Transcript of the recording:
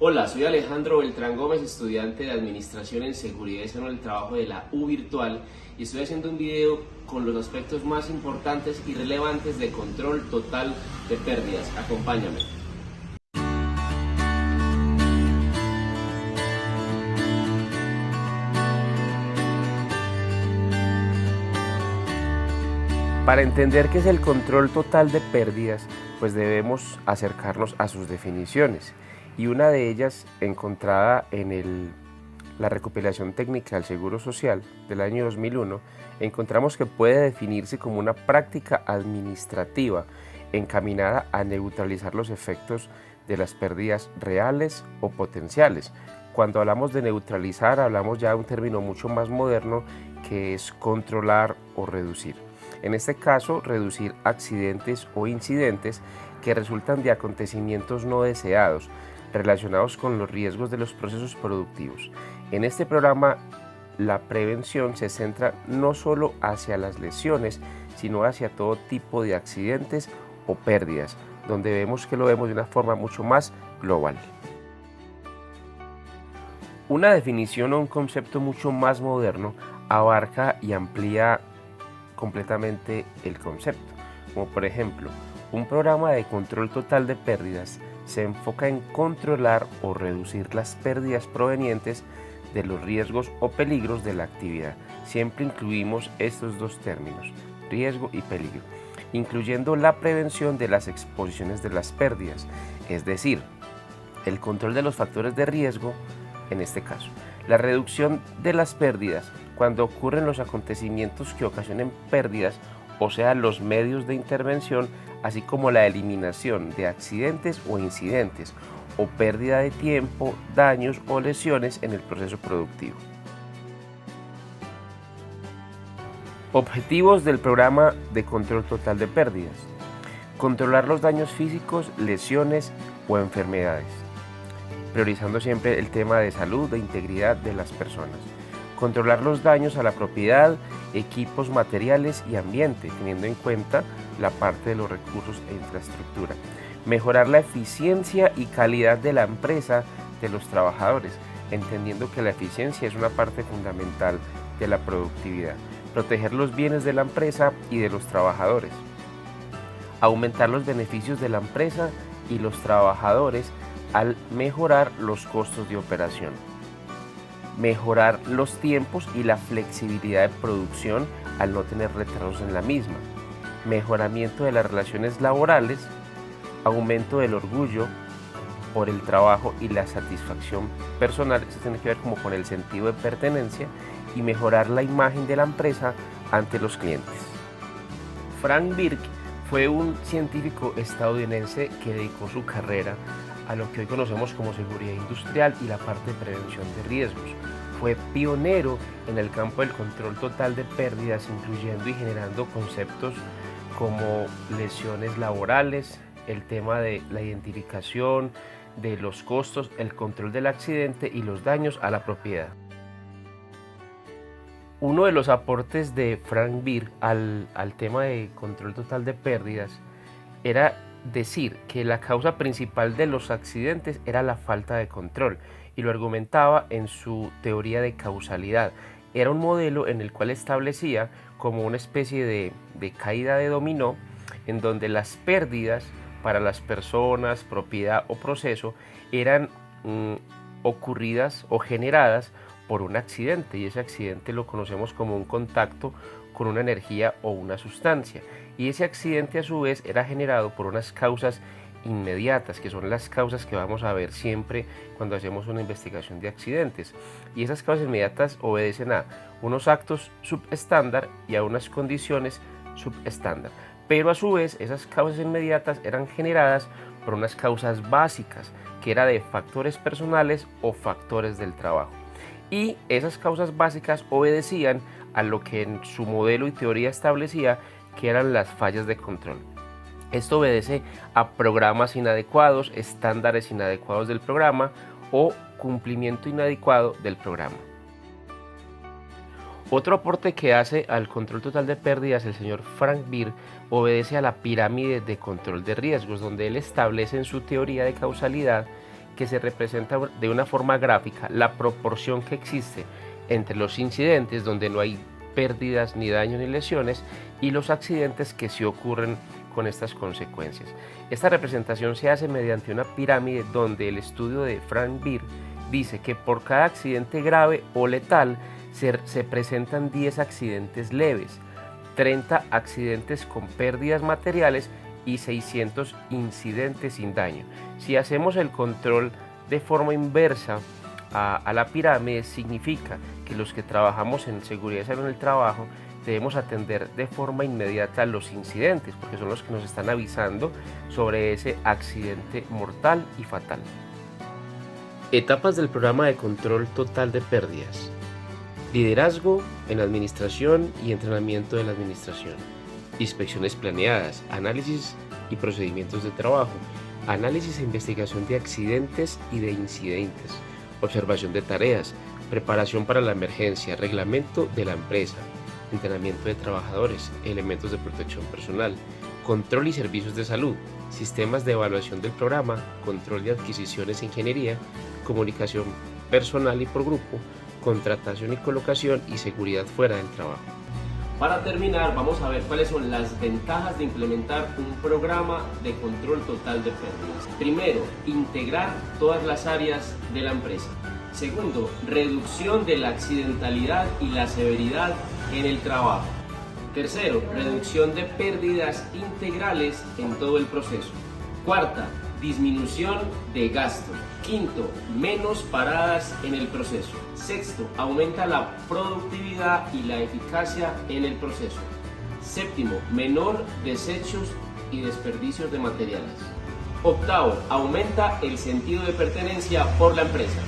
Hola, soy Alejandro Beltrán Gómez, estudiante de Administración en Seguridad y Salud del Trabajo de la U Virtual, y estoy haciendo un video con los aspectos más importantes y relevantes de control total de pérdidas. Acompáñame. Para entender qué es el control total de pérdidas, pues debemos acercarnos a sus definiciones. Y una de ellas, encontrada en la recopilación técnica del Seguro Social del año 2001, encontramos que puede definirse como una práctica administrativa encaminada a neutralizar los efectos de las pérdidas reales o potenciales. Cuando hablamos de neutralizar, hablamos ya de un término mucho más moderno que es controlar o reducir. En este caso, reducir accidentes o incidentes que resultan de acontecimientos no deseados relacionados con los riesgos de los procesos productivos. En este programa, la prevención se centra no solo hacia las lesiones, sino hacia todo tipo de accidentes o pérdidas, donde vemos que lo vemos de una forma mucho más global. Una definición o un concepto mucho más moderno abarca y amplía completamente el concepto, como por ejemplo, un programa de control total de pérdidas se enfoca en controlar o reducir las pérdidas provenientes de los riesgos o peligros de la actividad. Siempre incluimos estos dos términos, riesgo y peligro, incluyendo la prevención de las exposiciones de las pérdidas, es decir, el control de los factores de riesgo, en este caso, la reducción de las pérdidas cuando ocurren los acontecimientos que ocasionen pérdidas, o sea, los medios de intervención, así como la eliminación de accidentes o incidentes, o pérdida de tiempo, daños o lesiones en el proceso productivo. Objetivos del programa de control total de pérdidas: controlar los daños físicos, lesiones o enfermedades, priorizando siempre el tema de salud e integridad de las personas. Controlar los daños a la propiedad, equipos, materiales y ambiente, teniendo en cuenta la parte de los recursos e infraestructura. Mejorar la eficiencia y calidad de la empresa, de los trabajadores, entendiendo que la eficiencia es una parte fundamental de la productividad. Proteger los bienes de la empresa y de los trabajadores. Aumentar los beneficios de la empresa y los trabajadores al mejorar los costos de operación. Mejorar los tiempos y la flexibilidad de producción al no tener retrasos en la misma. Mejoramiento de las relaciones laborales, aumento del orgullo por el trabajo y la satisfacción personal, esto tiene que ver como con el sentido de pertenencia, y mejorar la imagen de la empresa ante los clientes. Frank Birk fue un científico estadounidense que dedicó su carrera a lo que hoy conocemos como seguridad industrial y la parte de prevención de riesgos. Fue pionero en el campo del control total de pérdidas, incluyendo y generando conceptos como lesiones laborales, el tema de la identificación de los costos, el control del accidente y los daños a la propiedad. Uno de los aportes de Frank Birk al tema de control total de pérdidas era decir que la causa principal de los accidentes era la falta de control, y lo argumentaba en su teoría de causalidad. Era un modelo en el cual establecía como una especie de caída de dominó, en donde las pérdidas para las personas, propiedad o proceso eran ocurridas o generadas por un accidente, y ese accidente lo conocemos como un contacto con una energía o una sustancia, y ese accidente a su vez era generado por unas causas inmediatas, que son las causas que vamos a ver siempre cuando hacemos una investigación de accidentes, y esas causas inmediatas obedecen a unos actos subestándar y a unas condiciones subestándar, pero a su vez esas causas inmediatas eran generadas por unas causas básicas, que era de factores personales o factores del trabajo, y esas causas básicas obedecían a lo que en su modelo y teoría establecía que eran las fallas de control. Esto obedece a programas inadecuados, estándares inadecuados del programa o cumplimiento inadecuado del programa. Otro aporte que hace al control total de pérdidas el señor Frank Birk obedece a la pirámide de control de riesgos, donde él establece en su teoría de causalidad que se representa de una forma gráfica la proporción que existe entre los incidentes donde no hay pérdidas, ni daños, ni lesiones, y los accidentes que sí ocurren con estas consecuencias. Esta representación se hace mediante una pirámide donde el estudio de Frank Beer dice que por cada accidente grave o letal se presentan 10 accidentes leves, 30 accidentes con pérdidas materiales y 600 incidentes sin daño. Si hacemos el control de forma inversa a la pirámide, significa que los que trabajamos en seguridad y salud en el trabajo debemos atender de forma inmediata los incidentes, porque son los que nos están avisando sobre ese accidente mortal y fatal. Etapas del programa de control total de pérdidas: liderazgo en administración y entrenamiento de la administración, inspecciones planeadas, análisis y procedimientos de trabajo, análisis e investigación de accidentes y de incidentes, observación de tareas, preparación para la emergencia, reglamento de la empresa, entrenamiento de trabajadores, elementos de protección personal, control y servicios de salud, sistemas de evaluación del programa, control de adquisiciones e ingeniería, comunicación personal y por grupo, contratación y colocación y seguridad fuera del trabajo. Para terminar, vamos a ver cuáles son las ventajas de implementar un programa de control total de pérdidas. Primero, integrar todas las áreas de la empresa. Segundo, reducción de la accidentalidad y la severidad en el trabajo. Tercero, reducción de pérdidas integrales en todo el proceso. Cuarta, disminución de gastos. Quinto, menos paradas en el proceso. Sexto, aumenta la productividad y la eficacia en el proceso. Séptimo, menor desechos y desperdicios de materiales. Octavo, aumenta el sentido de pertenencia por la empresa.